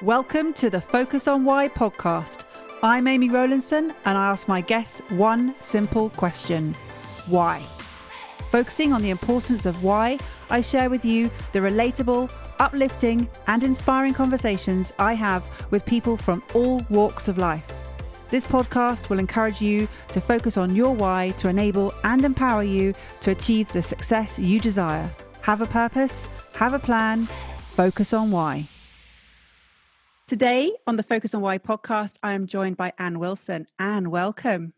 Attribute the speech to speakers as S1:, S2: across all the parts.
S1: Welcome to the Focus on Why podcast. I'm Amy Rowlandson and I ask my guests one simple question. Why? Focusing on the importance of why, I share with you the relatable, uplifting and inspiring conversations I have with people from all walks of life. This podcast will encourage you to focus on your why to enable and empower you to achieve the success you desire. Have a purpose, have a plan, focus on why. Today on the Focus on Why podcast, I am joined by Anne Wilson. Anne, welcome.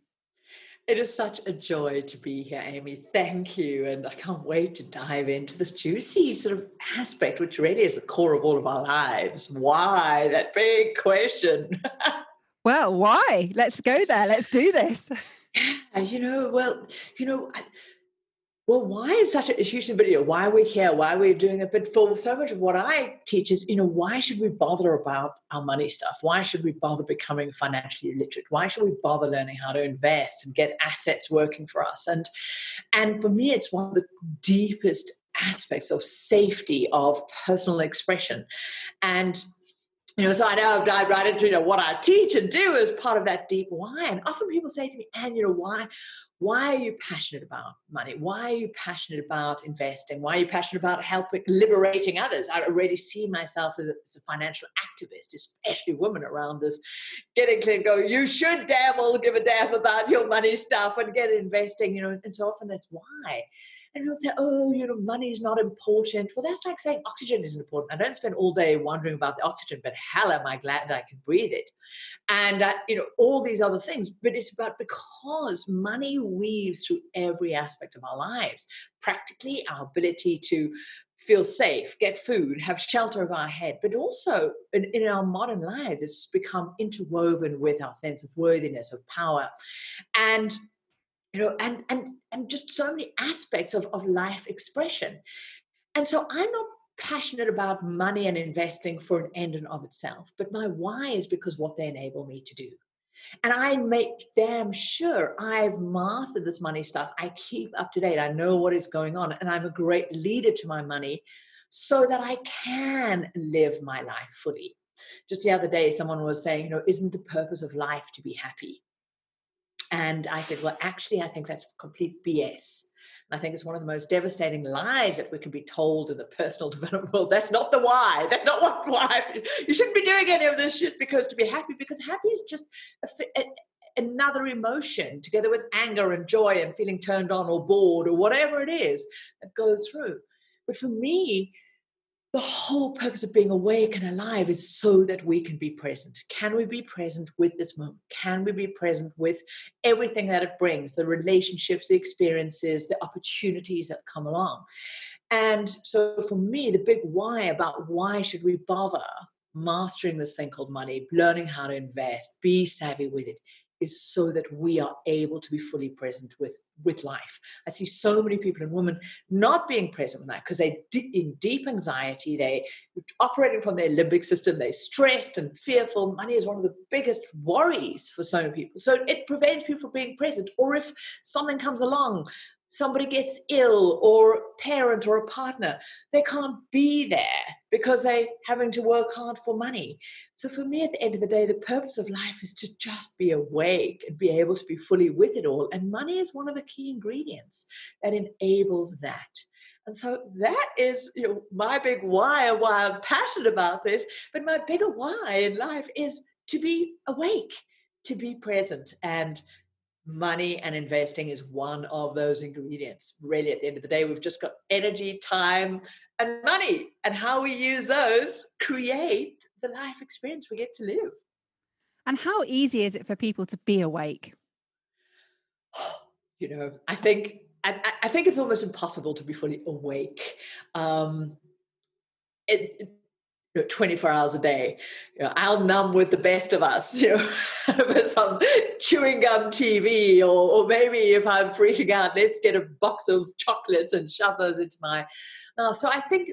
S2: It is such a joy to be here, Amy. Thank you. And I can't wait to dive into this juicy sort of aspect, which really is the core of all of our lives. Why? That big question.
S1: Well, why? Let's go there. Let's do this.
S2: Why is such a huge video? Why are we here? Why are we doing it? But for so much of what I teach is, why should we bother about our money stuff? Why should we bother becoming financially literate? Why should we bother learning how to invest and get assets working for us? And for me, it's one of the deepest aspects of safety, of personal expression. And so I know I've dived right into what I teach and do as part of that deep why. And often people say to me, Anne, why are you passionate about money? Why are you passionate about investing? Why are you passionate about liberating others? I already see myself as a financial activist, especially women around this, getting clear and go, you should damn well give a damn about your money stuff and get investing, and so often that's why. And people say, money's not important. Well, that's like saying oxygen isn't important. I don't spend all day wondering about the oxygen, but hell am I glad that I can breathe it. And, all these other things. But it's about because money weaves through every aspect of our lives. Practically, our ability to feel safe, get food, have shelter over our head, but also in our modern lives, it's become interwoven with our sense of worthiness, of power. And and just so many aspects of life expression. And so I'm not passionate about money and investing for an end in of itself, but my why is because what they enable me to do. And I make damn sure I've mastered this money stuff. I keep up to date. I know what is going on, and I'm a great leader to my money so that I can live my life fully. Just the other day, someone was saying, isn't the purpose of life to be happy? And I said, well, actually, I think that's complete BS. And I think it's one of the most devastating lies that we can be told in the personal development world. That's not the why. That's not what why. You shouldn't be doing any of this shit because to be happy, because happy is just another emotion together with anger and joy and feeling turned on or bored or whatever it is that goes through. But for me, the whole purpose of being awake and alive is so that we can be present. Can we be present with this moment? Can we be present with everything that it brings, the relationships, the experiences, the opportunities that come along? And so for me, the big why about why should we bother mastering this thing called money, learning how to invest, be savvy with it, is so that we are able to be fully present with life. I see so many people and women not being present with that because they're in deep anxiety, they're operating from their limbic system, they're stressed and fearful. Money is one of the biggest worries for so many people. So it prevents people from being present. Or if something comes along, somebody gets ill or a parent or a partner, they can't be there because they're having to work hard for money. So for me, at the end of the day, the purpose of life is to just be awake and be able to be fully with it all. And money is one of the key ingredients that enables that. And so that is my big why and why I'm passionate about this. But my bigger why in life is to be awake, to be present. And money and investing is one of those ingredients. Really, at the end of the day, we've just got energy, time, and money. And how we use those create the life experience we get to live.
S1: And how easy is it for people to be awake?
S2: I think it's almost impossible to be fully awake. 24 hours a day. I'll numb with the best of us, with some chewing gum TV, or maybe if I'm freaking out, let's get a box of chocolates and shove those into my. So I think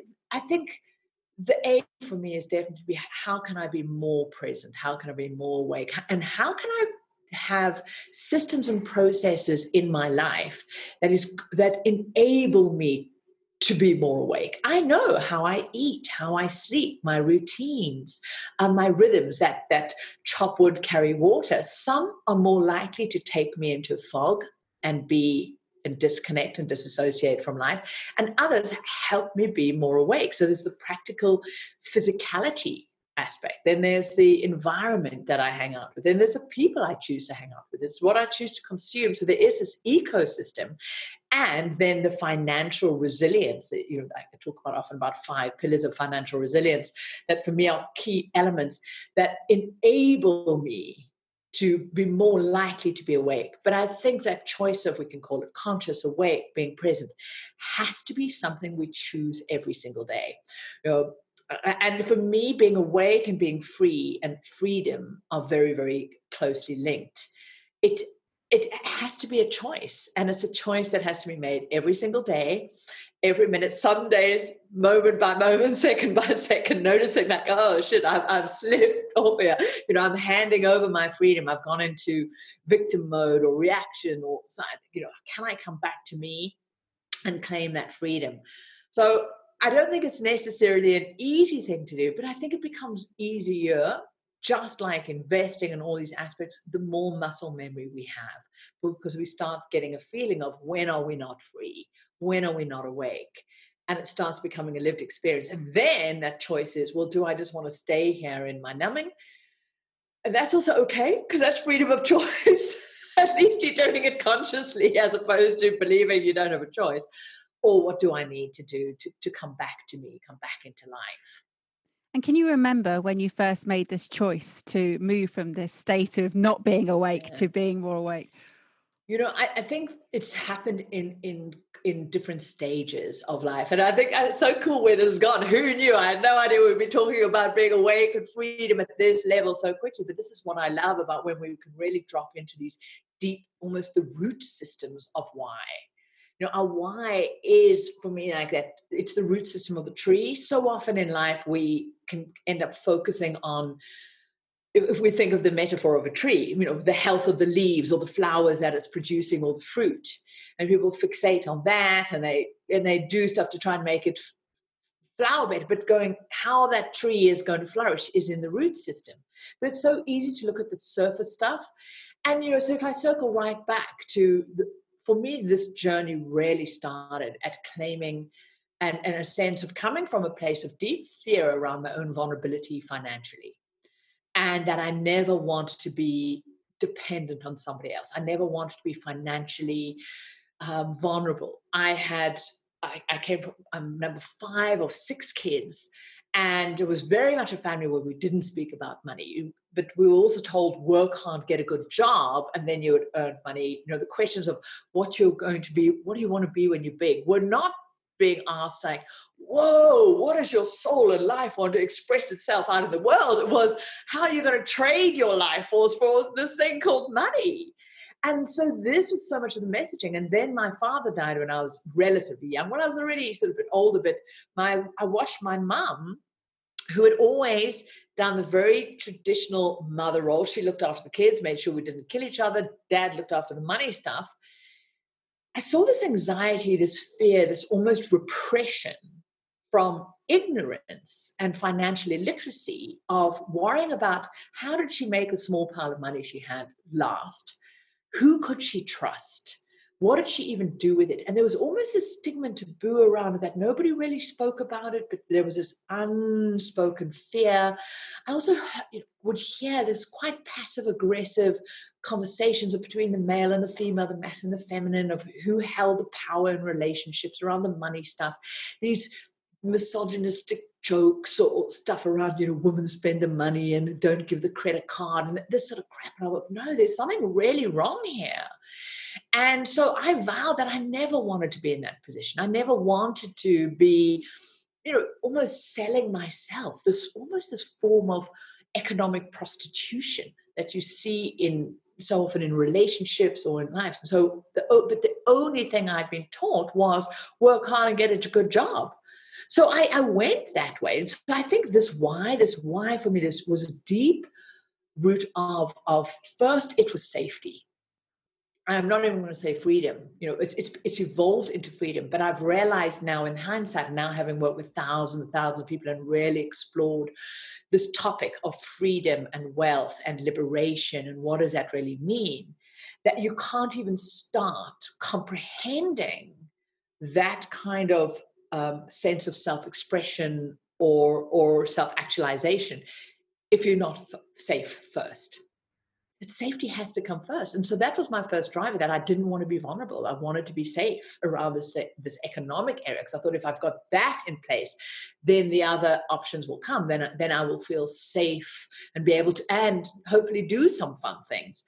S2: the aim for me is definitely to be, how can I be more present? How can I be more awake? And how can I have systems and processes in my life that enable me to be more awake. I know how I eat, how I sleep, my routines, my rhythms that chop wood, carry water. Some are more likely to take me into fog and disconnect and disassociate from life, and others help me be more awake. So there's the practical physicality aspect. Then there's the environment that I hang out with. Then there's the people I choose to hang out with. It's what I choose to consume. So there is this ecosystem. And then the financial resilience that I talk about often, about 5 pillars of financial resilience, that for me are key elements that enable me to be more likely to be awake. But I think that choice of, we can call it conscious, awake, being present, has to be something we choose every single day. And for me, being awake and being free and freedom are very, very closely linked. It has to be a choice, and it's a choice that has to be made every single day, every minute, some days, moment by moment, second by second, noticing that, oh shit, I've slipped off here. I'm handing over my freedom. I've gone into victim mode or reaction, or can I come back to me and claim that freedom? So I don't think it's necessarily an easy thing to do, but I think it becomes easier, just like investing and all these aspects, the more muscle memory we have, because we start getting a feeling of, when are we not free? When are we not awake? And it starts becoming a lived experience. And then that choice is, well, do I just want to stay here in my numbing? And that's also okay, because that's freedom of choice. At least you're doing it consciously, as opposed to believing you don't have a choice. Or what do I need to do to come back to me, come back into life?
S1: And can you remember when you first made this choice to move from this state of not being awake to being more awake?
S2: I think it's happened in different stages of life. And I think it's so cool where this has gone. Who knew? I had no idea we'd be talking about being awake and freedom at this level so quickly. But this is what I love about when we can really drop into these deep, almost the root systems of why. Our why is, for me, like that, it's the root system of the tree. So often in life, we can end up focusing on, if we think of the metaphor of a tree, the health of the leaves or the flowers that it's producing or the fruit. And people fixate on that, and they do stuff to try and make it flower better. But how that tree is going to flourish is in the root system. But it's so easy to look at the surface stuff. And, so if I circle right back to for me, this journey really started at claiming and a sense of coming from a place of deep fear around my own vulnerability financially. And that I never want to be dependent on somebody else. I never wanted to be financially vulnerable. I came from, I'm number 5 of 6 kids, and it was very much a family where we didn't speak about money. But we were also told, work hard, get a good job, and then you would earn money. The questions of what you're going to be, what do you want to be when you're big, were not being asked like, whoa, what does your soul and life want to express itself out in the world? It was, how are you going to trade your life force for this thing called money? And so this was so much of the messaging. And then my father died when I was relatively young. When I was already sort of a bit older, but I watched my mum, who had always done the very traditional mother role. She looked after the kids, made sure we didn't kill each other. Dad looked after the money stuff. I saw this anxiety, this fear, this almost repression from ignorance and financial illiteracy of worrying about, how did she make the small pile of money she had last? Who could she trust? What did she even do with it? And there was almost this stigma and taboo around it that nobody really spoke about it, but there was this unspoken fear. I also would hear this quite passive-aggressive conversations between the male and the female, the masculine and the feminine, of who held the power in relationships around the money stuff. These misogynistic jokes or stuff around, women spend the money and don't give the credit card and this sort of crap. And I thought, no, there's something really wrong here. And so I vowed that I never wanted to be in that position. I never wanted to be, almost selling myself, this form of economic prostitution that you see so often in relationships or in life. And so, but the only thing I'd been taught was work hard and get a good job. So I went that way. And so I think this why for me, this was a deep root of first, it was safety. I'm not even going to say freedom. It's evolved into freedom. But I've realized now, in hindsight, now having worked with thousands of people and really explored this topic of freedom and wealth and liberation and what does that really mean, that you can't even start comprehending that kind of sense of self-expression or self-actualization if you're not safe first. But safety has to come first. And so that was my first driver, that I didn't want to be vulnerable. I wanted to be safe around this economic area. Because I thought if I've got that in place, then the other options will come. Then I will feel safe and be able to, and hopefully do some fun things.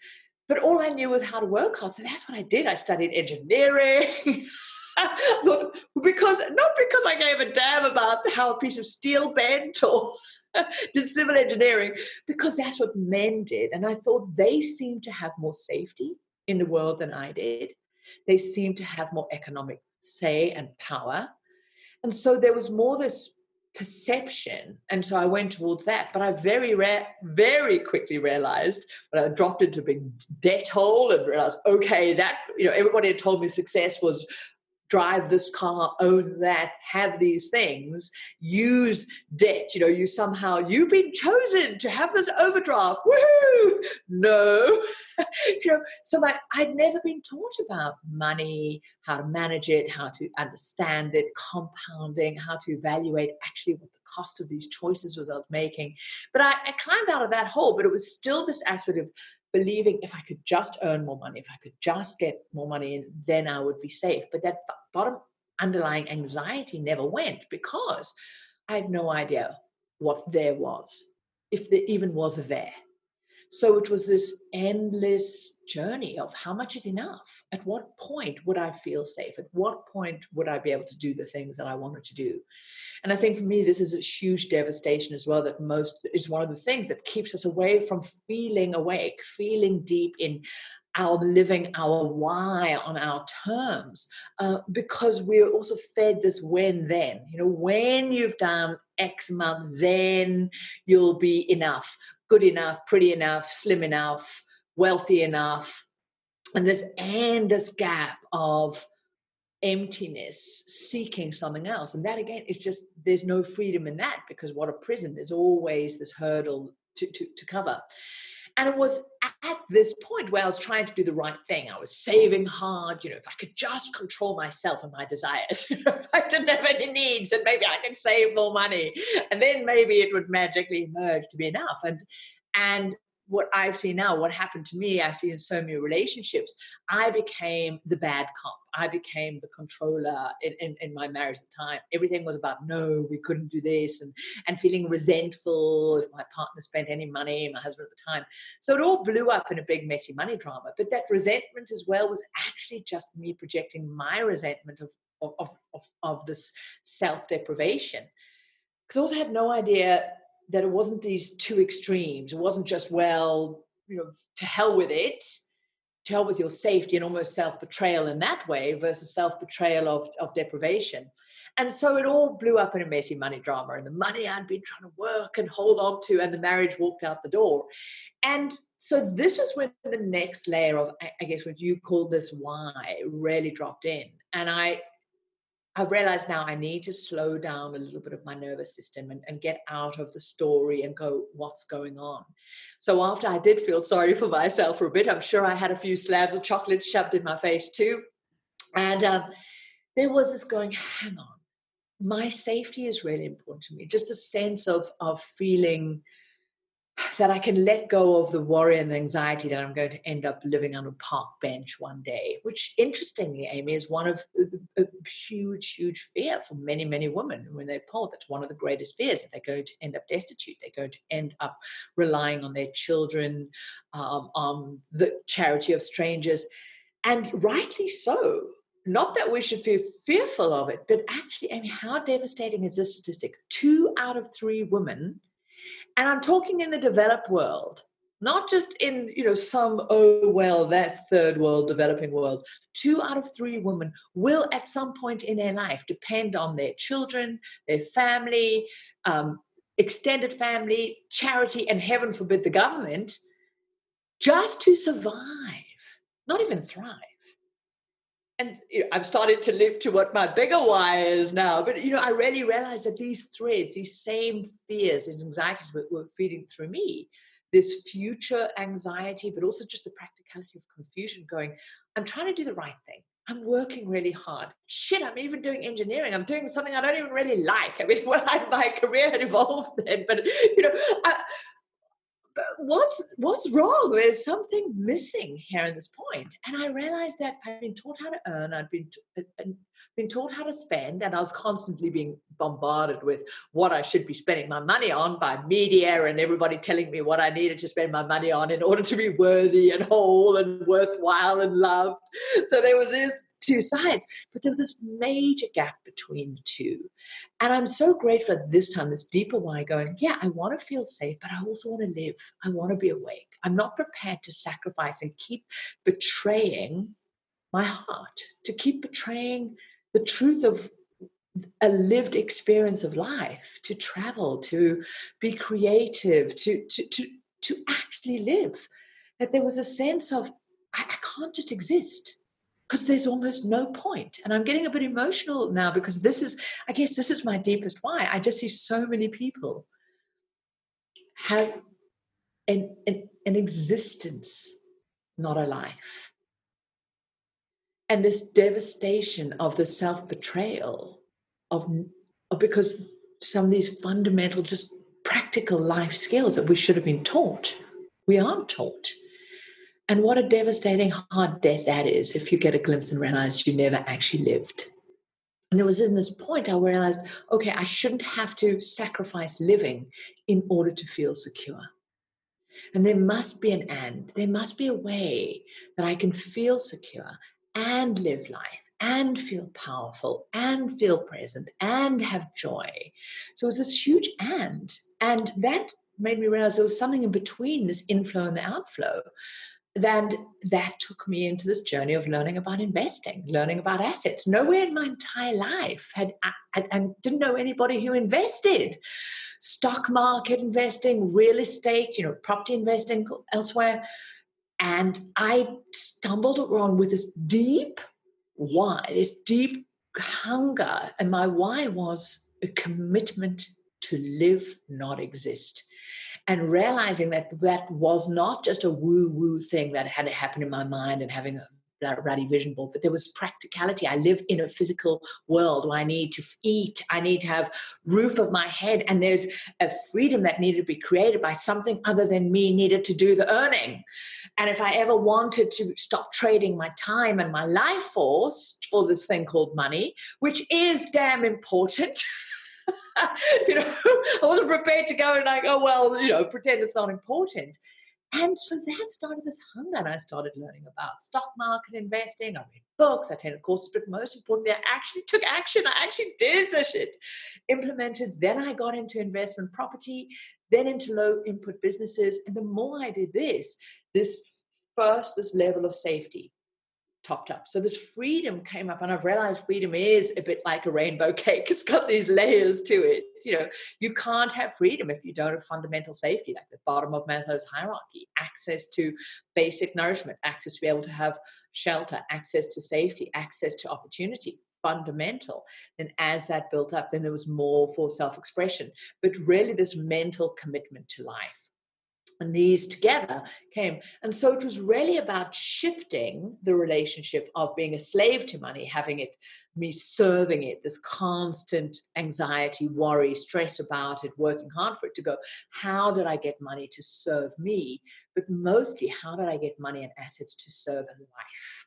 S2: But all I knew was how to work hard. So that's what I did. I studied engineering. I thought, not because I gave a damn about how a piece of steel bent or did civil engineering, because that's what men did. And I thought they seemed to have more safety in the world than I did. They seemed to have more economic say and power. And so there was more this perception. And so I went towards that. But I very quickly realized when I dropped into a big debt hole and realized, okay, that, everybody had told me success was drive this car, own that, have these things, use debt. You've been chosen to have this overdraft. Woohoo! No. So I'd never been taught about money, how to manage it, how to understand it, compounding, how to evaluate actually what the cost of these choices was I was making. But I climbed out of that hole, but it was still this aspect of believing if I could just earn more money, if I could just get more money in, then I would be safe. But that bottom underlying anxiety never went, because I had no idea what there was, if there even was there. So it was this endless journey of how much is enough? At what point would I feel safe? At what point would I be able to do the things that I wanted to do? And I think for me, this is a huge devastation as well, that most is one of the things that keeps us away from feeling awake, feeling deep in our living our why on our terms, because we're also fed this when when you've done X amount, then you'll be enough, good enough, pretty enough, slim enough, wealthy enough. And this endless gap of emptiness, seeking something else. And that again is just, there's no freedom in that, because what a prison, there's always this hurdle to cover. And it was at this point where I was trying to do the right thing. I was saving hard, if I could just control myself and my desires, if I didn't have any needs, then maybe I could save more money. And then maybe it would magically emerge to be enough. And what I've seen now, what happened to me, I see in so many relationships, I became the bad cop. I became the controller in my marriage at the time. Everything was about, no, we couldn't do this, and feeling resentful if my partner spent any money, my husband at the time. So it all blew up in a big, messy money drama. But that resentment as well was actually just me projecting my resentment of this self-deprivation. Because I also had no idea that it wasn't these two extremes. It wasn't just, well, to hell with it, to hell with your safety, and almost self-betrayal in that way versus self-betrayal of deprivation. And so it all blew up in a messy money drama, and the money I'd been trying to work and hold on to, and the marriage walked out the door. And so this was when the next layer of, I guess what you call this why, really dropped in. And I've realized now I need to slow down a little bit of my nervous system and get out of the story and go, what's going on? So after I did feel sorry for myself for a bit, I'm sure I had a few slabs of chocolate shoved in my face too. And there was this going, hang on, my safety is really important to me. Just the sense of feeling that I can let go of the worry and the anxiety that I'm going to end up living on a park bench one day, which interestingly, Amy, is one of a huge, huge fear for many, many women. When they're polled, that's one of the greatest fears, that they're going to end up destitute. They're going to end up relying on their children, on the charity of strangers, and rightly so. Not that we should feel fearful of it, but actually, Amy, how devastating is this statistic? 2 out of 3 women, and I'm talking in the developed world, not just in, some, oh, well, that's third world, developing world. 2 out of 3 women will at some point in their life depend on their children, their family, extended family, charity, and heaven forbid the government, just to survive. not even thrive. And I'm starting to live to what my bigger why is now. But, I really realized that these threads, these same fears, these anxieties were feeding through me. This future anxiety, but also just the practicality of confusion going, I'm trying to do the right thing. I'm working really hard. Shit, I'm even doing engineering. I'm doing something I don't even really like. I mean, my career had evolved then, but, I, what's wrong? There's something missing here in this point. And I realized that I'd been taught how to earn, been taught how to spend, and I was constantly being bombarded with what I should be spending my money on by media and everybody telling me what I needed to spend my money on in order to be worthy and whole and worthwhile and loved. So there was this two sides, but there was this major gap between the two. And I'm so grateful at this time, this deeper why going, yeah, I want to feel safe, but I also want to live. I want to be awake. I'm not prepared to sacrifice and keep betraying my heart, to keep betraying the truth of a lived experience of life, to travel, to be creative, to actually live. That there was a sense of, I can't just exist because there's almost no point. And I'm getting a bit emotional now because I guess this is my deepest why. I just see so many people have an existence, not a life. And this devastation of the self-betrayal of because some of these fundamental, just practical life skills that we should have been taught, we aren't taught. And what a devastating hard death that is if you get a glimpse and realize you never actually lived. And it was in this point I realized, okay, I shouldn't have to sacrifice living in order to feel secure. And there must be there must be a way that I can feel secure and live life and feel powerful and feel present and have joy. So it was this huge and that made me realize there was something in between this inflow and the outflow. Then that took me into this journey of learning about investing, learning about assets. Nowhere in my entire life had I didn't know anybody who invested. Stock market investing, real estate, property investing elsewhere. And I stumbled around with this deep why, this deep hunger. And my why was a commitment to live, not exist. And realizing that was not just a woo-woo thing that had to happen in my mind and having that ruddy vision board, but there was practicality. I live in a physical world where I need to eat, I need to have roof of my head, and there's a freedom that needed to be created by something other than me needed to do the earning. And if I ever wanted to stop trading my time and my life force for this thing called money, which is damn important, I wasn't prepared to go and like, oh, well, pretend it's not important. And so that started this hunger, and I started learning about stock market investing. I read books, I attended courses, but most importantly, I actually took action. I actually did the shit, implemented. Then I got into investment property, then into low input businesses. And the more I did this level of safety topped up. So this freedom came up, and I've realized freedom is a bit like a rainbow cake. It's got these layers to it. You can't have freedom if you don't have fundamental safety, like the bottom of Maslow's hierarchy, access to basic nourishment, access to be able to have shelter, access to safety, access to opportunity, fundamental. And as that built up, then there was more for self-expression, but really this mental commitment to life. And these together came. And so it was really about shifting the relationship of being a slave to money, having it, me serving it, this constant anxiety, worry, stress about it, working hard for it, to go, how did I get money to serve me? But mostly, how did I get money and assets to serve a life?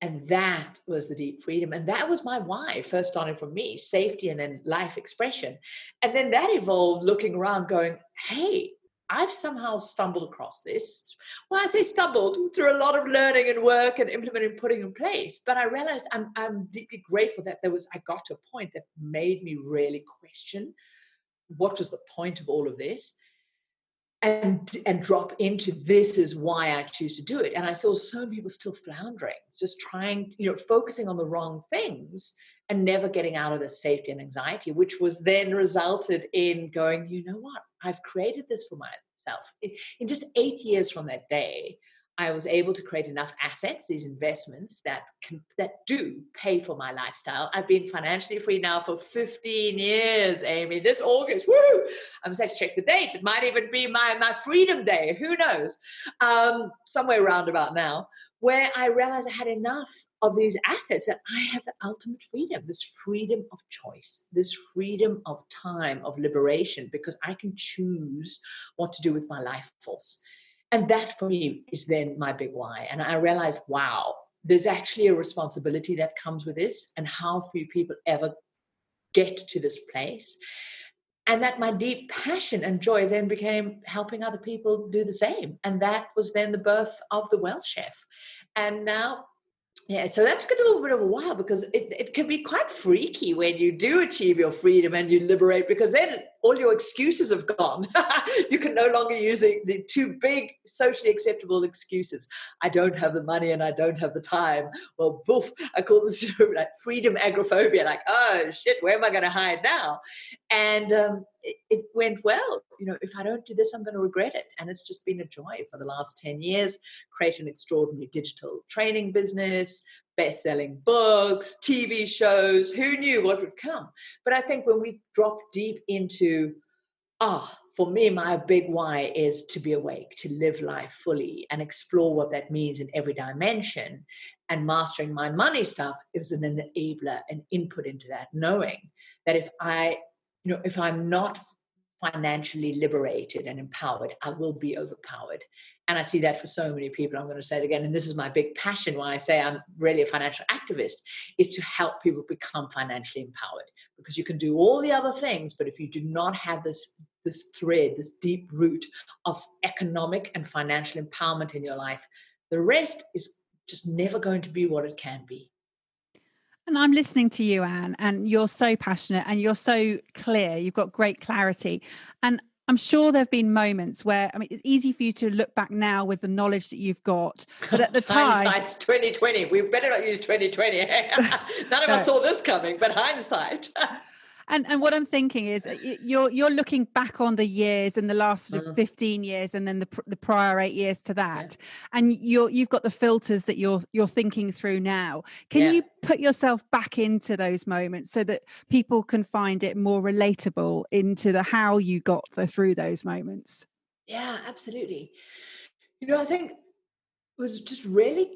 S2: And that was the deep freedom. And that was my why, first starting from me, safety and then life expression. And then that evolved looking around going, hey, I've somehow stumbled across this. Well, I say stumbled through a lot of learning and work and implementing, putting in place. But I realized I'm deeply grateful that I got to a point that made me really question what was the point of all of this, and drop into this is why I choose to do it. And I saw so many people still floundering, just trying, focusing on the wrong things and never getting out of the safety and anxiety, which was then resulted in going, you know what, I've created this for myself. In just 8 years from that day, I was able to create enough assets, these investments that do pay for my lifestyle. I've been financially free now for 15 years, Amy. This August, woo! I'm set to check the date. It might even be my freedom day. Who knows? Somewhere around about now, where I realized I had enough of these assets that I have the ultimate freedom, this freedom of choice, this freedom of time, of liberation, because I can choose what to do with my life force. And that for me is then my big why. And I realized, wow, there's actually a responsibility that comes with this, and how few people ever get to this place. And that my deep passion and joy then became helping other people do the same. And that was then the birth of the Wealth Chef. And now, yeah, so that's got a little bit of a while, because it can be quite freaky when you do achieve your freedom and you liberate, because then all your excuses have gone. You can no longer use the two big socially acceptable excuses. I don't have the money and I don't have the time. Well, boof, I call this like freedom agoraphobia. Like, oh shit, where am I going to hide now? And it went well. If I don't do this, I'm going to regret it. And it's just been a joy for the last 10 years. Create an extraordinary digital training business, best-selling books, TV shows. Who knew what would come? But I think when we drop deep into, for me, my big why is to be awake, to live life fully and explore what that means in every dimension. And mastering my money stuff is an enabler, an input into that, knowing that if I'm not financially liberated and empowered, I will be overpowered. And I see that for so many people. I'm going to say it again. And this is my big passion, why I say I'm really a financial activist, is to help people become financially empowered. Because you can do all the other things, but if you do not have this thread, this deep root of economic and financial empowerment in your life, the rest is just never going to be what it can be.
S1: And I'm listening to you, Anne, and you're so passionate and you're so clear. You've got great clarity. And I'm sure there have been moments where, it's easy for you to look back now with the knowledge that you've got. But at the time,
S2: hindsight's 2020. We better not use 2020. None of us saw this coming, but hindsight.
S1: And what I'm thinking is you're looking back on the years and the last sort of 15 years and then the prior 8 years to that, and you've got the filters that you're thinking through now. Can you put yourself back into those moments so that people can find it more relatable into the how you got through those moments?
S2: Yeah, absolutely. I think it was just really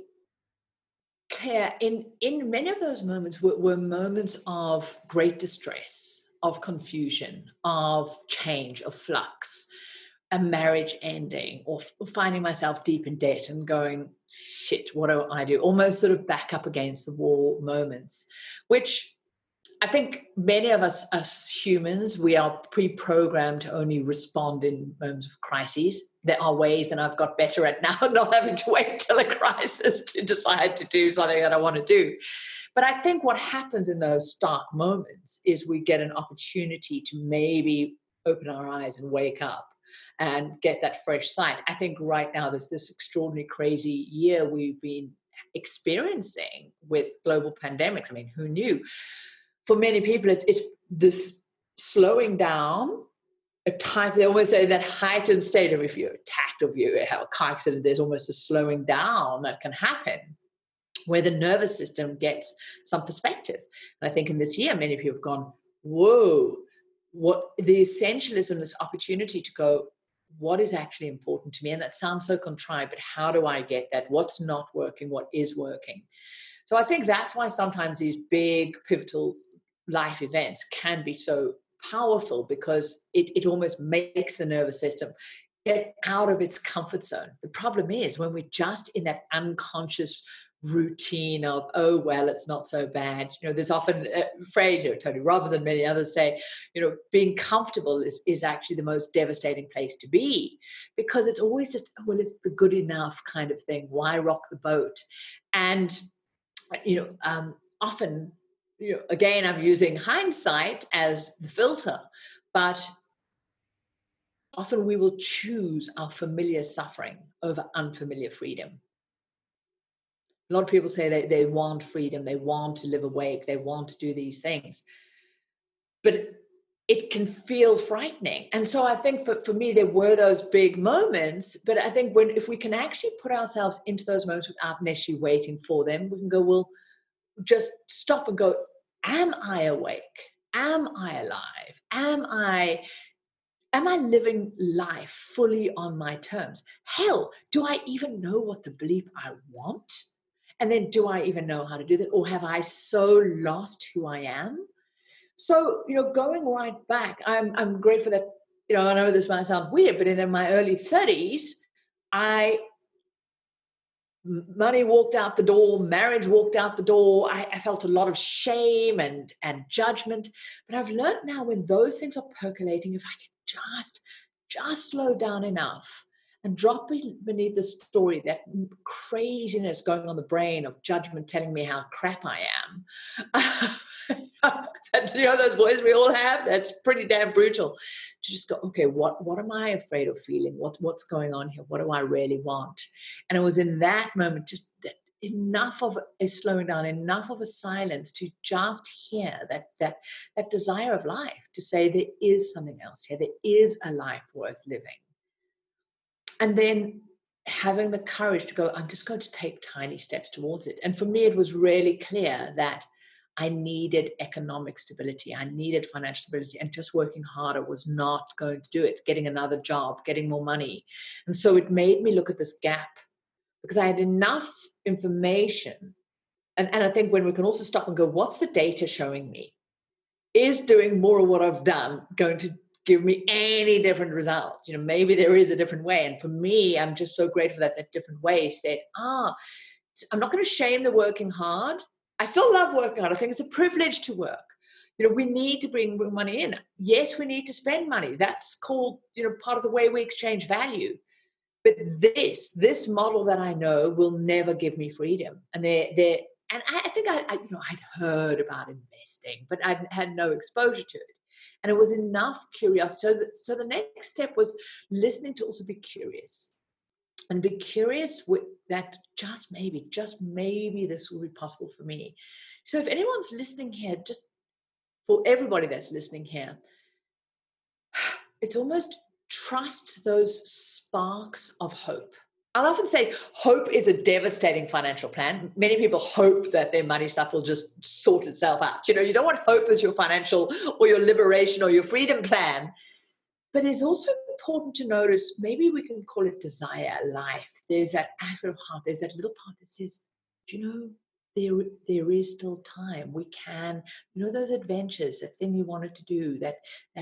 S2: clear in many of those moments were moments of great distress, of confusion, of change, of flux, a marriage ending, or finding myself deep in debt and going, shit, what do I do? Almost sort of back up against the wall moments, which I think many of us as humans, we are pre-programmed to only respond in moments of crises. There are ways, and I've got better at now, not having to wait till a crisis to decide to do something that I want to do. But I think what happens in those stark moments is we get an opportunity to maybe open our eyes and wake up and get that fresh sight. I think right now there's this extraordinary, crazy year we've been experiencing with global pandemics. Who knew? For many people, it's this slowing down, they almost say that heightened state of, if you're attacked or if you have a car accident, there's almost a slowing down that can happen where the nervous system gets some perspective. And I think in this year, many people have gone, whoa, what the essentialism, this opportunity to go, what is actually important to me? And that sounds so contrived, but how do I get that? What's not working? What is working? So I think that's why sometimes these big pivotal life events can be so powerful, because it almost makes the nervous system get out of its comfort zone. The problem is when we're just in that unconscious routine of, oh, well, it's not so bad. There's often a phrase, Tony Robbins and many others say, being comfortable is actually the most devastating place to be, because it's always just, oh, well, it's the good enough kind of thing. Why rock the boat? And often, again, I'm using hindsight as the filter, but often we will choose our familiar suffering over unfamiliar freedom. A lot of people say they want freedom, they want to live awake, they want to do these things. But it can feel frightening. And so I think for me, there were those big moments, but I think if we can actually put ourselves into those moments without necessarily waiting for them, we can go, well, just stop and go, am I awake? Am I alive? Am I living life fully on my terms? Hell, do I even know what the bleep I want? And then do I even know how to do that? Or have I so lost who I am? So, going right back, I'm grateful that, I know this might sound weird, but in my early 30s, I money walked out the door, marriage walked out the door. I felt a lot of shame and judgment. But I've learned now, when those things are percolating, if I can just slow down enough and drop beneath the story, that craziness going on the brain of judgment telling me how crap I am. Those voices we all have, that's pretty damn brutal. To just go, okay, what am I afraid of feeling? What's going on here? What do I really want? And it was in that moment, just enough of a slowing down, enough of a silence to just hear that desire of life, to say there is something else here. There is a life worth living. And then having the courage to go, I'm just going to take tiny steps towards it. And for me, it was really clear that I needed economic stability. I needed financial stability, and just working harder was not going to do it. Getting another job, getting more money. And so it made me look at this gap, because I had enough information. And I think when we can also stop and go, what's the data showing me? Is doing more of what I've done going to give me any different results? Maybe there is a different way. And for me, I'm just so grateful that different way said, I'm not going to shame the working hard. I still love working hard. I think it's a privilege to work. We need to bring money in. Yes, we need to spend money. That's called, part of the way we exchange value. But this model that I know will never give me freedom. And and I think I'd heard about investing, but I had no exposure to it. And it was enough curiosity. So the next step was listening to also be curious. And be curious with that, just maybe this will be possible for me. So if anyone's listening here, just for everybody that's listening here, it's almost trust those sparks of hope. I'll often say hope is a devastating financial plan. Many people hope that their money stuff will just sort itself out. You don't want hope as your financial or your liberation or your freedom plan. But it's also important to notice, maybe we can call it desire, life. There's that act of heart. There's that little part that says, there is still time. We can, those adventures, that thing you wanted to do, that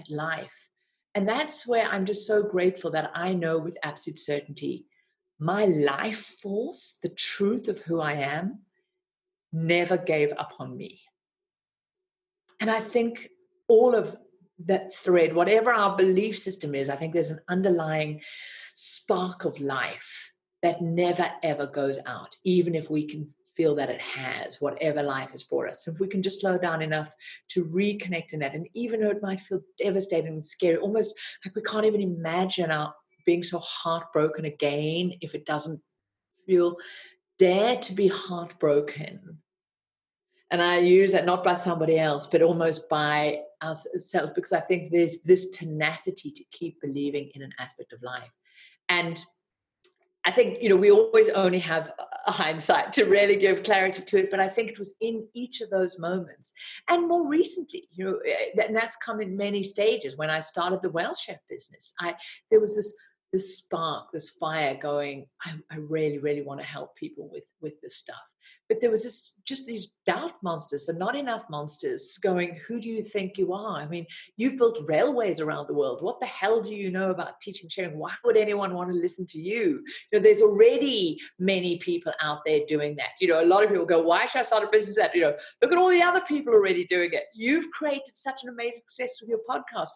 S2: life. And that's where I'm just so grateful that I know with absolute certainty, my life force, the truth of who I am, never gave up on me. And I think all of that thread, whatever our belief system is, I think there's an underlying spark of life that never, ever goes out, even if we can feel that it has, whatever life has brought us. If we can just slow down enough to reconnect in that, and even though it might feel devastating and scary, almost like we can't even imagine our being so heartbroken again if it doesn't feel, dare to be heartbroken. And I use that not by somebody else, but almost by ourselves, because I think there's this tenacity to keep believing in an aspect of life. And I think, we always only have a hindsight to really give clarity to it. But I think it was in each of those moments. And more recently, and that's come in many stages. When I started the Well Chef business, there was this spark, this fire going, I really, really want to help people with this stuff. But there was just these doubt monsters, the not enough monsters going, who do you think you are? I mean, you've built railways around the world. What the hell do you know about teaching, sharing? Why would anyone want to listen to you? There's already many people out there doing that. A lot of people go, why should I start a business that? Look at all the other people already doing it. You've created such an amazing success with your podcast.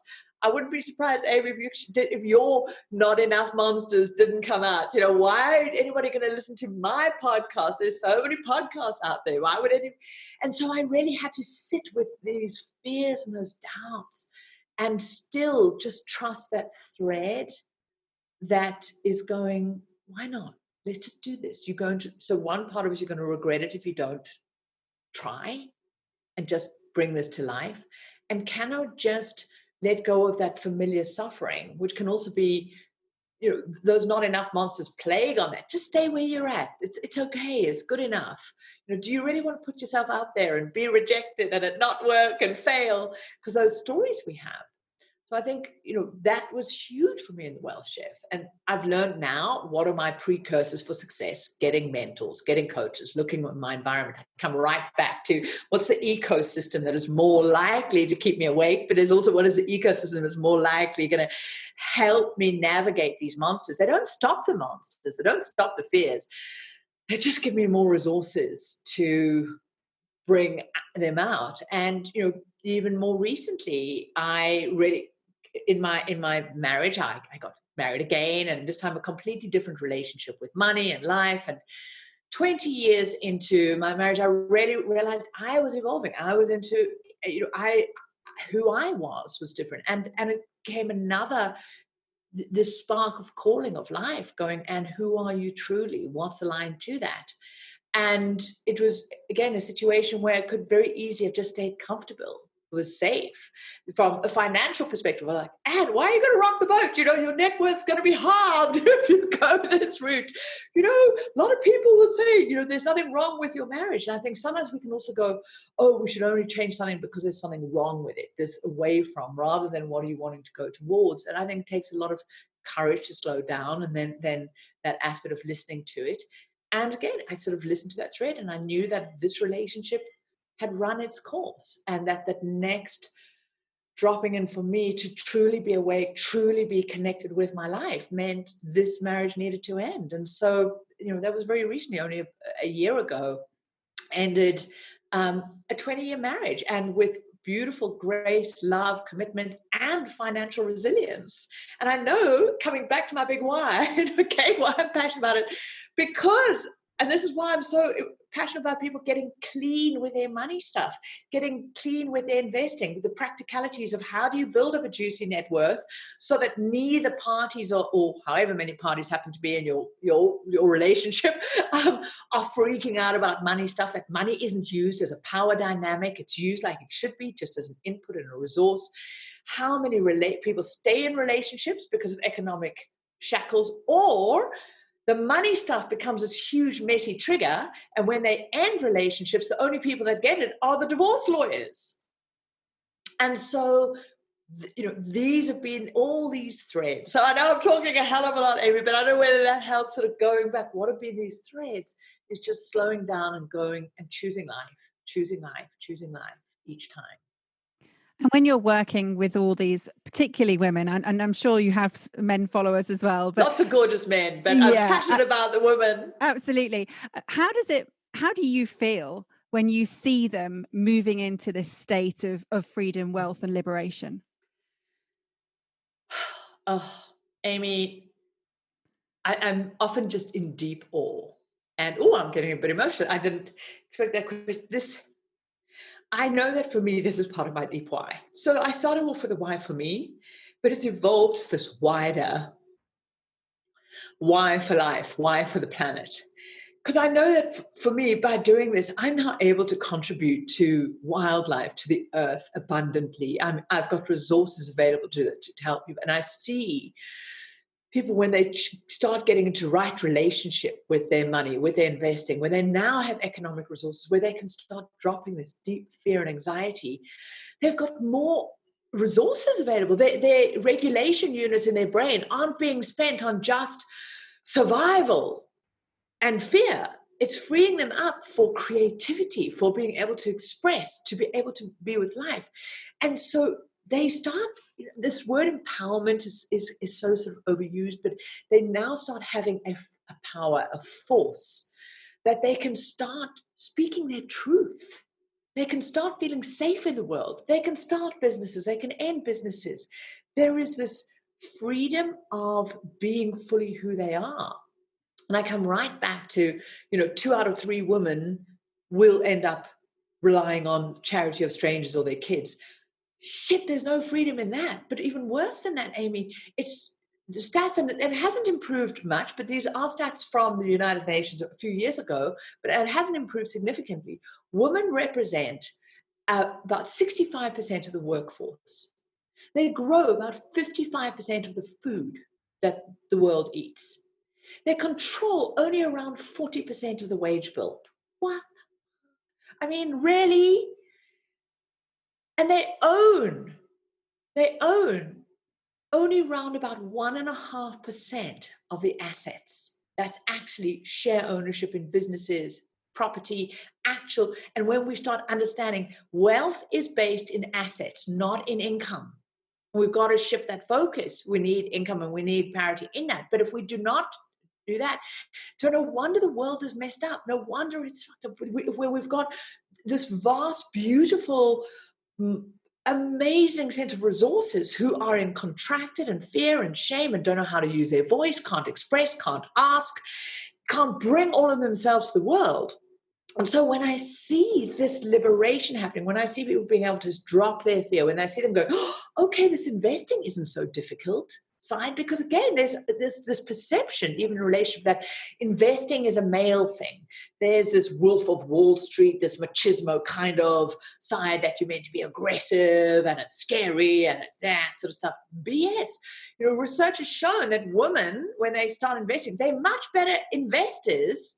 S2: I wouldn't be surprised, Amy, if your not enough monsters didn't come out. Why is anybody going to listen to my podcast? There's so many podcasts out there. Why would any? And so I really had to sit with these fears and those doubts and still just trust that thread that is going, why not? Let's just do this. So one part of it, you're going to regret it if you don't try and just bring this to life. And can I just let go of that familiar suffering, which can also be, those not enough monsters plague on that. Just stay where you're at. It's okay. It's good enough. Do you really want to put yourself out there and be rejected and it not work and fail? Because those stories we have. So I think, that was huge for me in the Wealth Chef. And I've learned now, what are my precursors for success? Getting mentors, getting coaches, looking at my environment. I come right back to what's the ecosystem that is more likely to keep me awake, but there's also what is the ecosystem that's more likely going to help me navigate these monsters. They don't stop the monsters. They don't stop the fears. They just give me more resources to bring them out. And, even more recently, I really, in my marriage, I got married again, and this time a completely different relationship with money and life. And 20 years into my marriage, I really realized I was evolving. I was into, who I was different. And it came another, this spark of calling of life going, and who are you truly? What's aligned to that? And it was, again, a situation where I could very easily have just stayed comfortable. It was safe. From a financial perspective, I'm like, Anne, why are you going to rock the boat? Your net worth's going to be halved if you go this route. A lot of people will say, there's nothing wrong with your marriage. And I think sometimes we can also go, oh, we should only change something because there's something wrong with it. There's away from, rather than what are you wanting to go towards. And I think it takes a lot of courage to slow down, and then that aspect of listening to it. And again, I sort of listened to that thread, and I knew that this relationship had run its course, and that next dropping in for me to truly be awake, truly be connected with my life, meant this marriage needed to end. And so, that was very recently, only a year ago, ended a 20-year marriage, and with beautiful grace, love, commitment, and financial resilience. And I know, coming back to my big why, okay, why I'm passionate about it, because, and this is why I'm so passionate about people getting clean with their money stuff, getting clean with their investing, the practicalities of how do you build up a juicy net worth so that neither parties, or however many parties happen to be in your relationship, are freaking out about money stuff. That money isn't used as a power dynamic. It's used like it should be, just as an input and a resource. How many people stay in relationships because of economic shackles, or the money stuff becomes this huge, messy trigger. And when they end relationships, the only people that get it are the divorce lawyers. And so, these have been all these threads. So I know I'm talking a hell of a lot, Amy, but I don't know whether that helps sort of going back. What have been these threads? Is just slowing down and going and choosing life each time.
S1: And when you're working with all these, particularly women, and I'm sure you have men followers as well, but
S2: lots of gorgeous men, but I'm passionate about the women.
S1: Absolutely. How do you feel when you see them moving into this state of freedom, wealth, and liberation?
S2: Oh, Amy, I'm often just in deep awe. And I'm getting a bit emotional. I didn't expect that question. I know that for me, this is part of my deep why. So I started off with a why for me, but it's evolved to this wider why for life, why for the planet. Because I know that for me, by doing this, I'm now able to contribute to wildlife, to the earth abundantly. I've got resources available to help you. And I see people, when they start getting into right relationship with their money, with their investing, when they now have economic resources, where they can start dropping this deep fear and anxiety, they've got more resources available. Their regulation units in their brain aren't being spent on just survival and fear. It's freeing them up for creativity, for being able to express, to be able to be with life. And so they start, this word empowerment is so sort of overused, but they now start having a power, a force, that they can start speaking their truth. They can start feeling safe in the world. They can start businesses. They can end businesses. There is this freedom of being fully who they are. And I come right back to, 2 out of 3 women will end up relying on charity of strangers or their kids. Shit, there's no freedom in that. But even worse than that, Amy, it's the stats, and it hasn't improved much, but these are stats from the United Nations a few years ago, but it hasn't improved significantly. Women represent about 65% of the workforce. They grow about 55% of the food that the world eats. They control only around 40% of the wage bill. What? I mean, really? And they own only around about 1.5% of the assets. That's actually share ownership in businesses, property, actual. And when we start understanding wealth is based in assets, not in income, we've got to shift that focus. We need income and we need parity in that. But if we do not do that, so no wonder the world is messed up. No wonder it's fucked up. Where we've got this vast, beautiful, amazing set of resources who are in contracted and fear and shame and don't know how to use their voice, can't express, can't ask, can't bring all of themselves to the world. And so when I see this liberation happening, when I see people being able to drop their fear, when I see them go, oh, okay, this investing isn't so difficult side, because again, there's this perception, even in relationship, that investing is a male thing. There's this Wolf of Wall Street, this machismo kind of side that you're meant to be aggressive and it's scary and it's that sort of stuff. BS. Research has shown that women, when they start investing, they're much better investors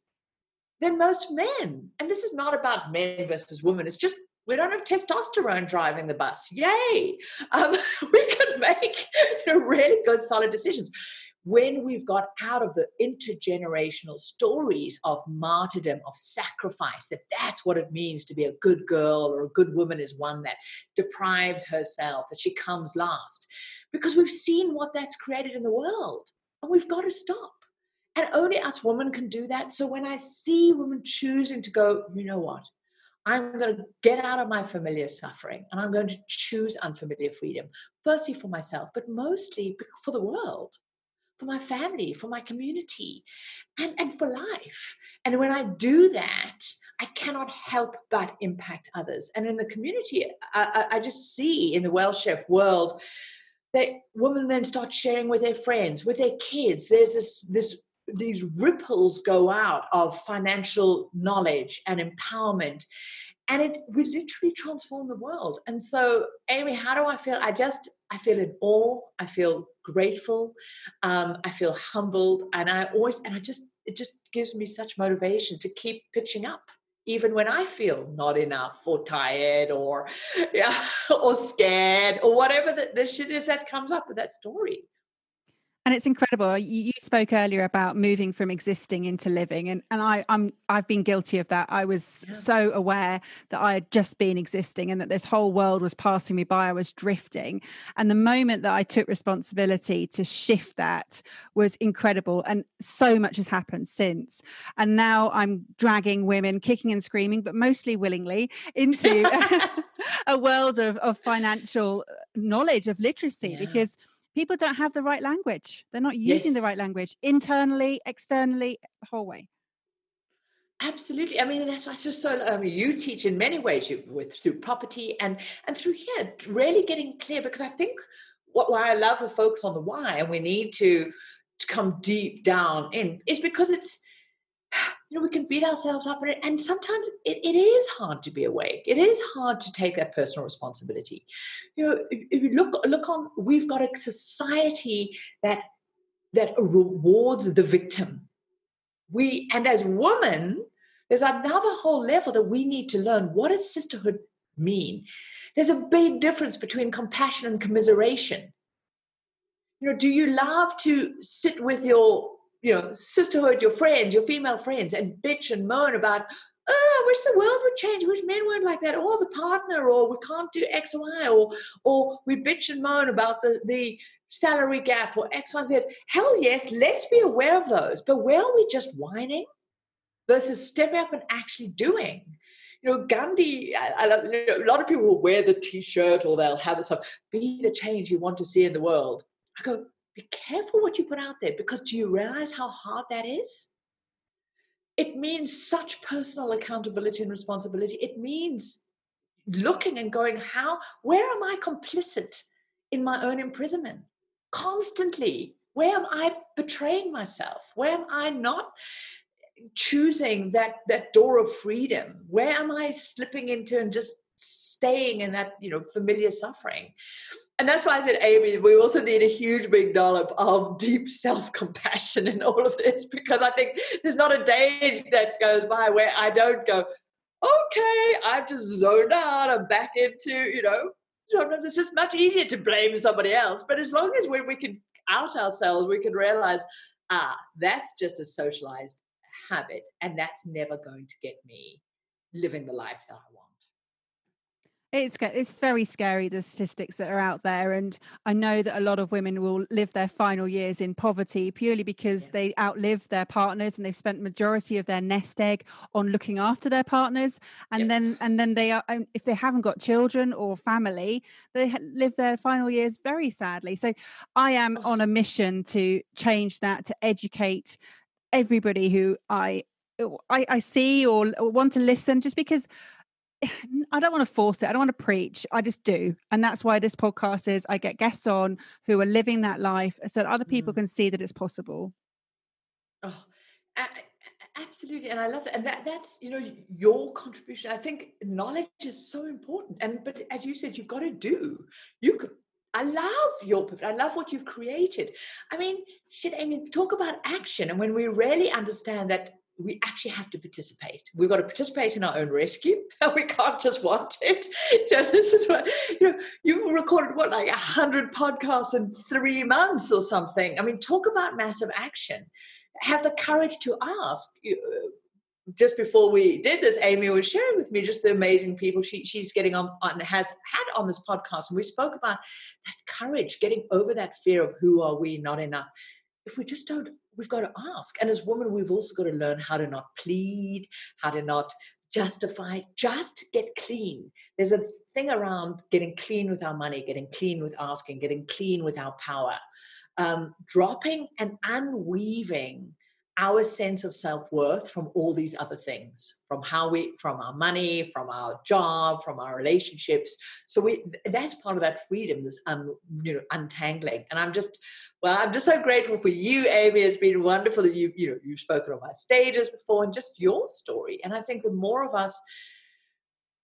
S2: than most men. And this is not about men versus women. It's just we don't have testosterone driving the bus. Yay! We could make really good, solid decisions. When we've got out of the intergenerational stories of martyrdom, of sacrifice, that's what it means to be a good girl, or a good woman is one that deprives herself, that she comes last. Because we've seen what that's created in the world. And we've got to stop. And only us women can do that. So when I see women choosing to go, you know what? I'm going to get out of my familiar suffering and I'm going to choose unfamiliar freedom, firstly for myself, but mostly for the world, for my family, for my community, and for life. And when I do that, I cannot help but impact others. And in the community, I just see in the well-chef world that women then start sharing with their friends, with their kids. There's these ripples go out of financial knowledge and empowerment, and we literally transform the world. And so, Amy, how do I feel? I feel in awe. I feel grateful. I feel humbled, and it just gives me such motivation to keep pitching up, even when I feel not enough or tired or or scared or whatever the shit is that comes up with that story.
S1: And it's incredible. You spoke earlier about moving from existing into living, and I've been guilty of that. I was so aware that I had just been existing and that this whole world was passing me by. I was drifting, and the moment that I took responsibility to shift that was incredible. And so much has happened since. And now I'm dragging women, kicking and screaming, but mostly willingly, into a world of financial knowledge, of literacy, because people don't have the right language. They're not using the right language internally, externally, the whole way.
S2: Absolutely. I mean, that's just so. I mean, you teach in many ways, through property and through here, really getting clear. Because I think why I love the focus on the why, and we need to come deep down in, is because it's, we can beat ourselves up, and sometimes it is hard to be awake. It is hard to take that personal responsibility. If you look on, we've got a society that rewards the victim. And as women, there's another whole level that we need to learn. What does sisterhood mean? There's a big difference between compassion and commiseration. Do you love to sit with your sisterhood, your friends, your female friends, and bitch and moan about, oh, I wish the world would change, I wish men weren't like that, or the partner, or we can't do X, Y, or we bitch and moan about the salary gap or X, Y, Z. Hell yes, let's be aware of those. But where are we just whining versus stepping up and actually doing? Gandhi, I love, a lot of people will wear the T-shirt or they'll have this, be the change you want to see in the world. I go, be careful what you put out there, because do you realize how hard that is? It means such personal accountability and responsibility. It means looking and going, where am I complicit in my own imprisonment? Constantly. Where am I betraying myself? Where am I not choosing that door of freedom? Where am I slipping into and just staying in that, familiar suffering? And that's why I said, Amy, we also need a huge big dollop of deep self-compassion in all of this, because I think there's not a day that goes by where I don't go, okay, I've just zoned out. I'm back into, sometimes it's just much easier to blame somebody else. But as long as we can out ourselves, we can realize, that's just a socialized habit. And that's never going to get me living the life that I want.
S1: It's very scary, the statistics that are out there, and I know that a lot of women will live their final years in poverty purely because
S2: Yeah.
S1: they outlive their partners and they've spent majority of their nest egg on looking after their partners, and
S2: Yep.
S1: then they are, if they haven't got children or family, they live their final years very sadly. So I am
S2: Oh,
S1: on a mission to change that, to educate everybody who I see or want to listen, just because I don't want to force it. I don't want to preach. I just do. And that's why this podcast is, I get guests on who are living that life so that other people
S2: mm.
S1: can see that it's possible.
S2: Oh, absolutely. And I love that. And that's, your contribution. I think knowledge is so important. But as you said, you've got to do. You could, I love I love what you've created. I mean, shit, Amy, talk about action. And when we really understand that we actually have to participate. We've got to participate in our own rescue. We can't just want it. This is what, you've recorded what, like 100 podcasts in 3 months or something. I mean, talk about massive action. Have the courage to ask. Just before we did this, Amy was sharing with me just the amazing people she's getting on has had on this podcast. And we spoke about that courage, getting over that fear of who are we, not enough. If we just don't, we've got to ask. And as women, we've also got to learn how to not plead, how to not justify, just get clean. There's a thing around getting clean with our money, getting clean with asking, getting clean with our power, dropping and unweaving our sense of self-worth from all these other things, from our money, from our job, from our relationships. So that's part of that freedom, this untangling. And I'm just so grateful for you, Amy. It's been wonderful that you've spoken on my stages before, and just your story. And I think the more of us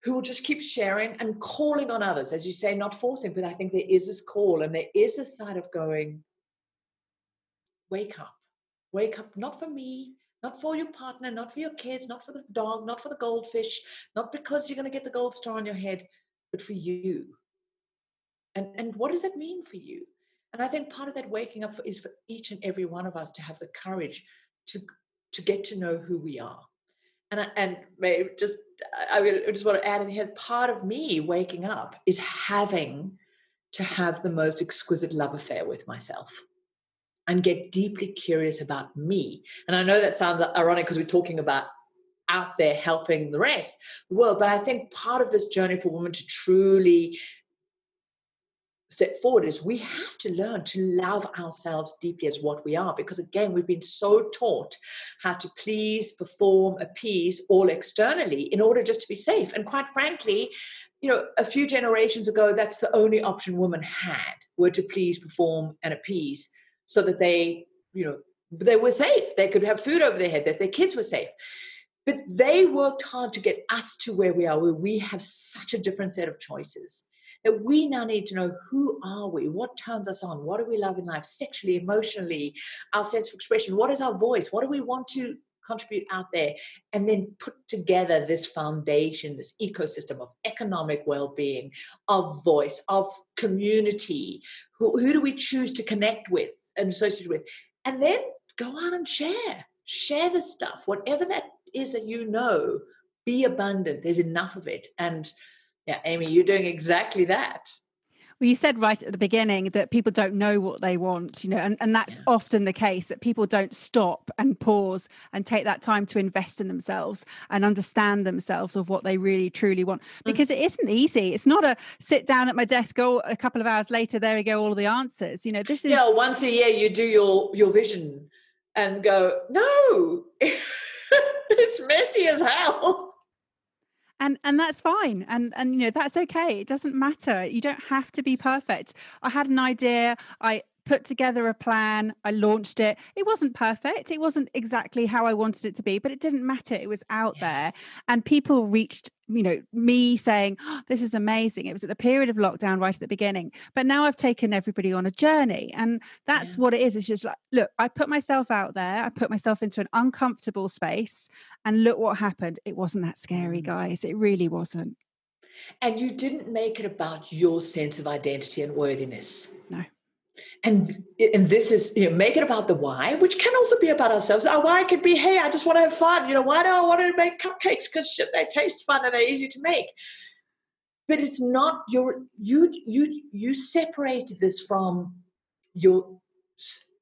S2: who will just keep sharing and calling on others, as you say, not forcing, but I think there is this call, and there is this side of going, wake up. Wake up, not for me, not for your partner, not for your kids, not for the dog, not for the goldfish, not because you're going to get the gold star on your head, but for you. And what does that mean for you? And I think part of that waking up is for each and every one of us to have the courage to get to know who we are. And maybe I just want to add in here, part of me waking up is having to have the most exquisite love affair with myself and get deeply curious about me. And I know that sounds ironic because we're talking about out there helping the rest of the world, but I think part of this journey for women to truly step forward is we have to learn to love ourselves deeply as what we are, because again, we've been so taught how to please, perform, appease all externally in order just to be safe. And quite frankly, a few generations ago, that's the only option women had, were to please, perform, and appease, so that they were safe. They could have food over their head, that their kids were safe. But they worked hard to get us to where we are, where we have such a different set of choices, that we now need to know, who are we? What turns us on? What do we love in life, sexually, emotionally, our sense of expression? What is our voice? What do we want to contribute out there? And then put together this foundation, this ecosystem of economic well-being, of voice, of community. Who do we choose to connect with and associate with? And then go out and share the stuff, whatever that is that be abundant. There's enough of it. And yeah, Amy, you're doing exactly that.
S1: Well, you said right at the beginning that people don't know what they want, and that's
S2: Yeah.
S1: often the case, that people don't stop and pause and take that time to invest in themselves and understand themselves of what they really truly want, because it isn't easy. It's not a sit down at my desk, go a couple of hours later, there we go, all the answers. This is
S2: Once a year you do your vision and go, no, it's messy as hell.
S1: and that's fine, and that's okay. It doesn't matter. You don't have to be perfect. I had an idea, I put together a plan. I launched it. It wasn't perfect. It wasn't exactly how I wanted it to be, but it didn't matter. It was out
S2: Yeah.
S1: there, and people reached, me saying, oh, this is amazing. It was at the period of lockdown right at the beginning, but now I've taken everybody on a journey, and that's
S2: Yeah.
S1: what it is. It's just like, look, I put myself out there. I put myself into an uncomfortable space, and look what happened. It wasn't that scary,
S2: Mm.
S1: guys. It really wasn't.
S2: And you didn't make it about your sense of identity and worthiness.
S1: No.
S2: And this is, make it about the why, which can also be about ourselves. Our why could be, hey, I just want to have fun. Why do I want to make cupcakes? Because shit, they taste fun and they're easy to make. But it's not you separated this from your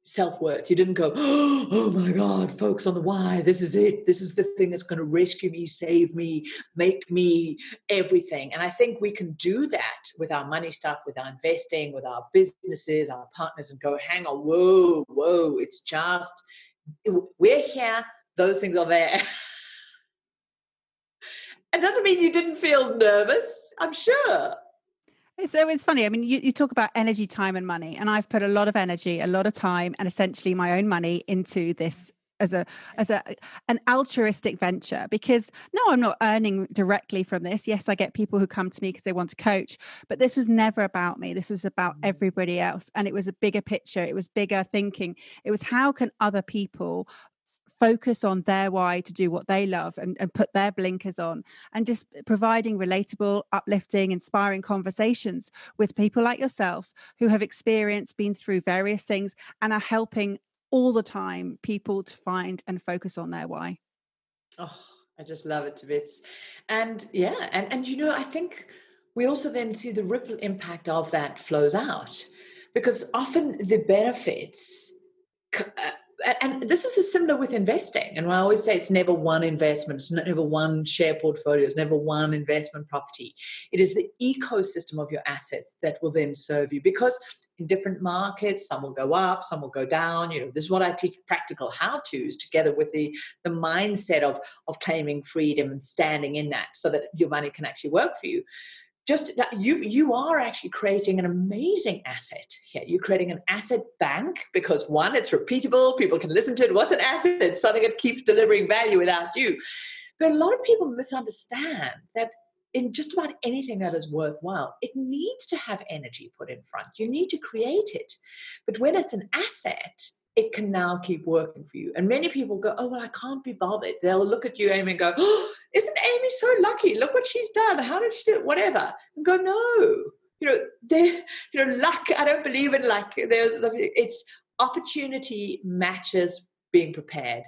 S2: self-worth. You didn't go, oh my God, focus on the why. This is it. This is the thing that's going to rescue me, save me, make me everything. And I think we can do that with our money stuff, with our investing, with our businesses, our partners, and go, hang on, whoa, it's just, we're here, those things are there. It doesn't mean you didn't feel nervous, I'm sure.
S1: So it's funny. I mean, you talk about energy, time, and money, and I've put a lot of energy, a lot of time, and essentially my own money into this as a as a an altruistic venture. Because no, I'm not earning directly from this. Yes, I get people who come to me because they want to coach, but this was never about me. This was about everybody else, and it was a bigger picture. It was bigger thinking. It was, how can other people focus on their why to do what they love, and put their blinkers on, and just providing relatable, uplifting, inspiring conversations with people like yourself who have experienced, been through various things, and are helping all the time people to find and focus on their why.
S2: Oh, I just love it to bits. And yeah, and I think we also then see the ripple impact of that flows out, because often the benefits c- uh, and this is similar with investing. And I always say it's never one investment, it's never one share portfolio, it's never one investment property. It is the ecosystem of your assets that will then serve you, because in different markets, some will go up, some will go down. This is what I teach, practical how-tos, together with the mindset of claiming freedom and standing in that, so that your money can actually work for you. Just that you are actually creating an amazing asset here. You're creating an asset bank, because one, it's repeatable, people can listen to it. What's an asset? It's something that keeps delivering value without you. But a lot of people misunderstand that in just about anything that is worthwhile, it needs to have energy put in front. You need to create it. But when it's an asset, it can now keep working for you. And many people go, oh, well, I can't be bothered. They'll look at you, Amy, and go, oh, isn't Amy so lucky? Look what she's done. How did she do it? Whatever. And go, no. Luck, I don't believe in luck. It's opportunity matches being prepared.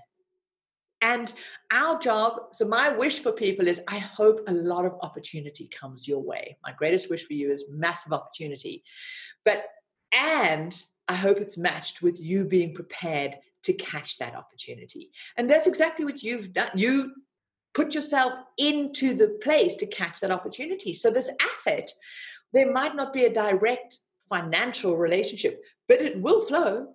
S2: And our job, so my wish for people is, I hope a lot of opportunity comes your way. My greatest wish for you is massive opportunity. And I hope it's matched with you being prepared to catch that opportunity. And that's exactly what you've done. You put yourself into the place to catch that opportunity. So this asset, there might not be a direct financial relationship, but it will flow,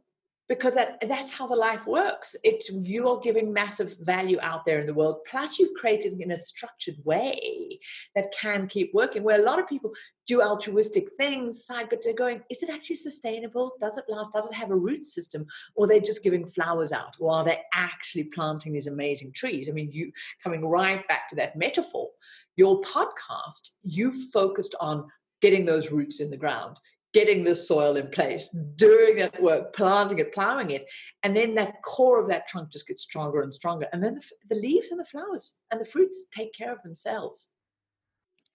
S2: because that's how the life works. You are giving massive value out there in the world. Plus, you've created it in a structured way that can keep working. Where a lot of people do altruistic things, but they're going, is it actually sustainable? Does it last? Does it have a root system? Or they're just giving flowers out? Or are they actually planting these amazing trees? I mean, you coming right back to that metaphor, your podcast, you focused on getting those roots in the ground, getting the soil in place, doing that work, planting it, plowing it. And then that core of that trunk just gets stronger and stronger. And then the leaves and the flowers and the fruits take care of themselves.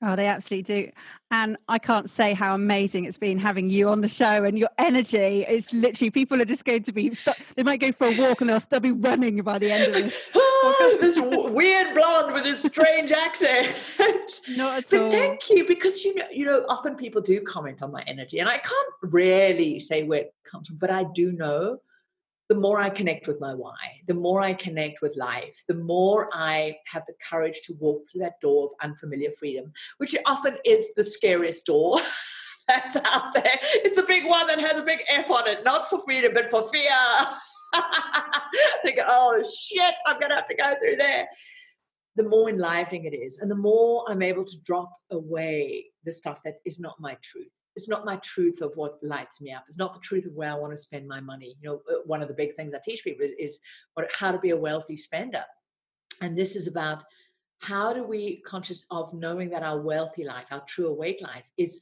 S1: Oh, they absolutely do. And I can't say how amazing it's been having you on the show, and your energy. It's literally, people are just going to be stuck. They might go for a walk and they'll still be running by the end of this podcast.
S2: This weird blonde with this strange accent.
S1: Not at
S2: But
S1: all.
S2: thank you, because often people do comment on my energy, and I can't really say where it comes from, but I do know the more I connect with my why, the more I connect with life, the more I have the courage to walk through that door of unfamiliar freedom, which often is the scariest door that's out there. It's a big one that has a big F on it, not for freedom, but for fear. Think, oh shit, I'm going to have to go through there. The more enlivening it is, and the more I'm able to drop away the stuff that is not my truth. it's not my truth of what lights me up. It's not the truth of where I want to spend my money. One of the big things I teach people is how to be a wealthy spender. And this is about how do we conscious of knowing that our wealthy life, our true awake life is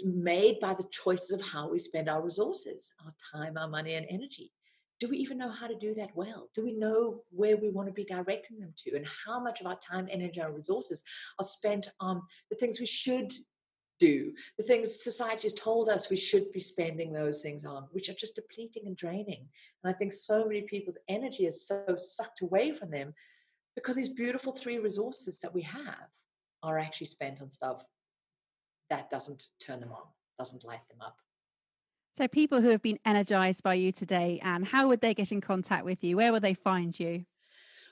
S2: made by the choices of how we spend our resources, our time, our money, and energy. Do we even know how to do that well? Do we know where we want to be directing them to, and how much of our time, energy, and resources are spent on the things we should do, the things society has told us we should be spending those things on, which are just depleting and draining. And I think so many people's energy is so sucked away from them because these beautiful three resources that we have are actually spent on stuff that doesn't turn them on, doesn't light them up.
S1: So people who have been energized by you today, Anne, how would they get in contact with you? Where will they find you?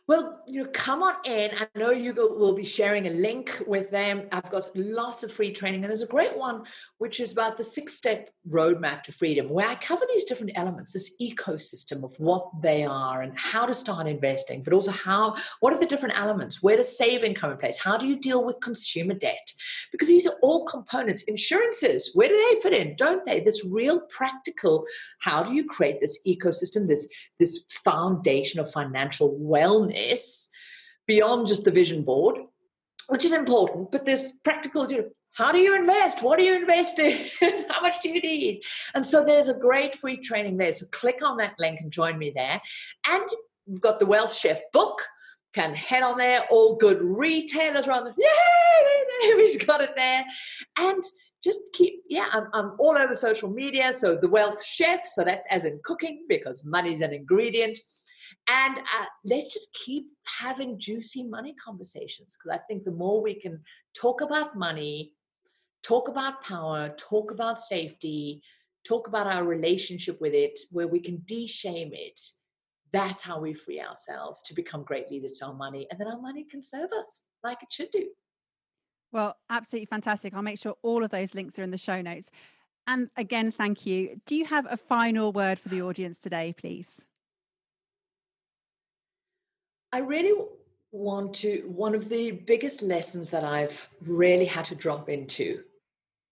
S2: Well, come on in. I know you will be sharing a link with them. I've got lots of free training, and there's a great one which is about the 6-step roadmap to freedom, where I cover these different elements, this ecosystem of what they are and how to start investing, but also what are the different elements? Where does saving come in place? How do you deal with consumer debt? Because these are all components. Insurances, where do they fit in? Don't they? This real practical, how do you create this ecosystem, this foundation of financial wellness beyond just the vision board, which is important, but there's practical, how do you invest? What do you invest in? How much do you need? And so there's a great free training there. So click on that link and join me there. And we've got the Wealth Chef book. Can head on there. All good retailers are on there. Yay! We've got it there. And just I'm all over social media. So the Wealth Chef, so that's as in cooking, because money's an ingredient. And let's just keep having juicy money conversations, because I think the more we can talk about money, talk about power, talk about safety, talk about our relationship with it, where we can de-shame it, that's how we free ourselves to become great leaders to our money. And then our money can serve us like it should do.
S1: Well, absolutely fantastic. I'll make sure all of those links are in the show notes. And again, thank you. Do you have a final word for the audience today, please?
S2: I really one of the biggest lessons that I've really had to drop into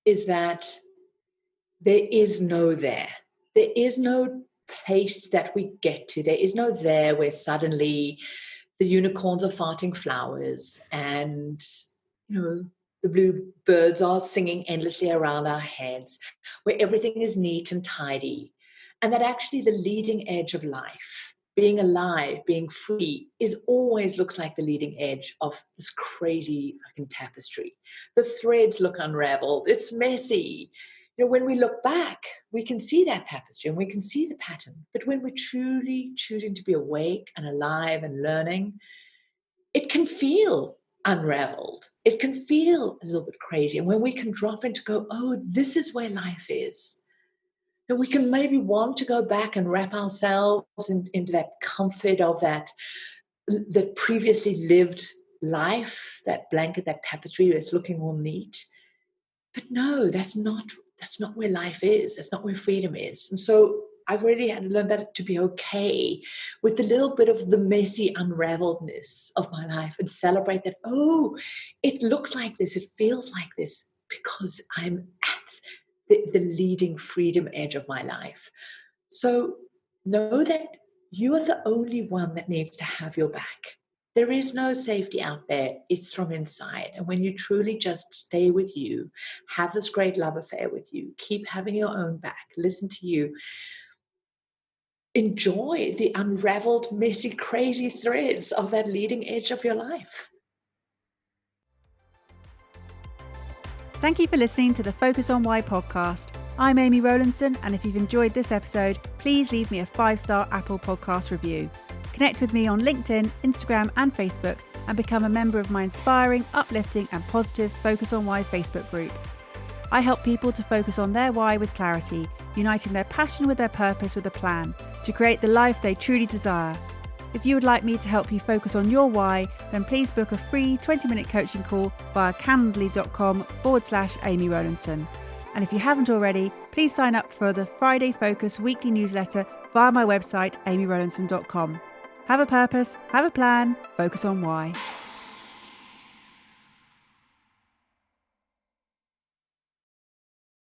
S2: is that there is no there. There is no place that we get to. There is no there where suddenly the unicorns are farting flowers and, the blue birds are singing endlessly around our heads, where everything is neat and tidy. And that actually the leading edge of life, being alive, being free, always looks like the leading edge of this crazy fucking tapestry. The threads look unraveled. It's messy. When we look back, we can see that tapestry and we can see the pattern. But when we're truly choosing to be awake and alive and learning, it can feel unraveled. It can feel a little bit crazy. And when we can drop into go, oh, this is where life is, then we can maybe want to go back and wrap ourselves into that comfort of that previously lived life, that blanket, that tapestry that's looking all neat. But no, that's not where life is. That's not where freedom is. And so I've really had to learn that to be okay with a little bit of the messy unraveledness of my life and celebrate that, oh, it looks like this, it feels like this, because I'm at the leading freedom edge of my life. So know that you are the only one that needs to have your back. There is no safety out there. It's from inside. And when you truly just stay with you, have this great love affair with you, keep having your own back, listen to you, enjoy the unraveled, messy, crazy threads of that leading edge of your life.
S1: Thank you for listening to the Focus on Why podcast. I'm Amy Rowlandson, and if you've enjoyed this episode, please leave me a 5-star Apple Podcast review. Connect with me on LinkedIn, Instagram, and Facebook, and become a member of my inspiring, uplifting, and positive Focus on Why Facebook group. I help people to focus on their why with clarity, uniting their passion with their purpose with a plan to create the life they truly desire. If you would like me to help you focus on your why, then please book a free 20-minute coaching call via calendly.com/Amy Rowlandson. And if you haven't already, please sign up for the Friday Focus weekly newsletter via my website, amyrowlandson.com. Have a purpose, have a plan, focus on why.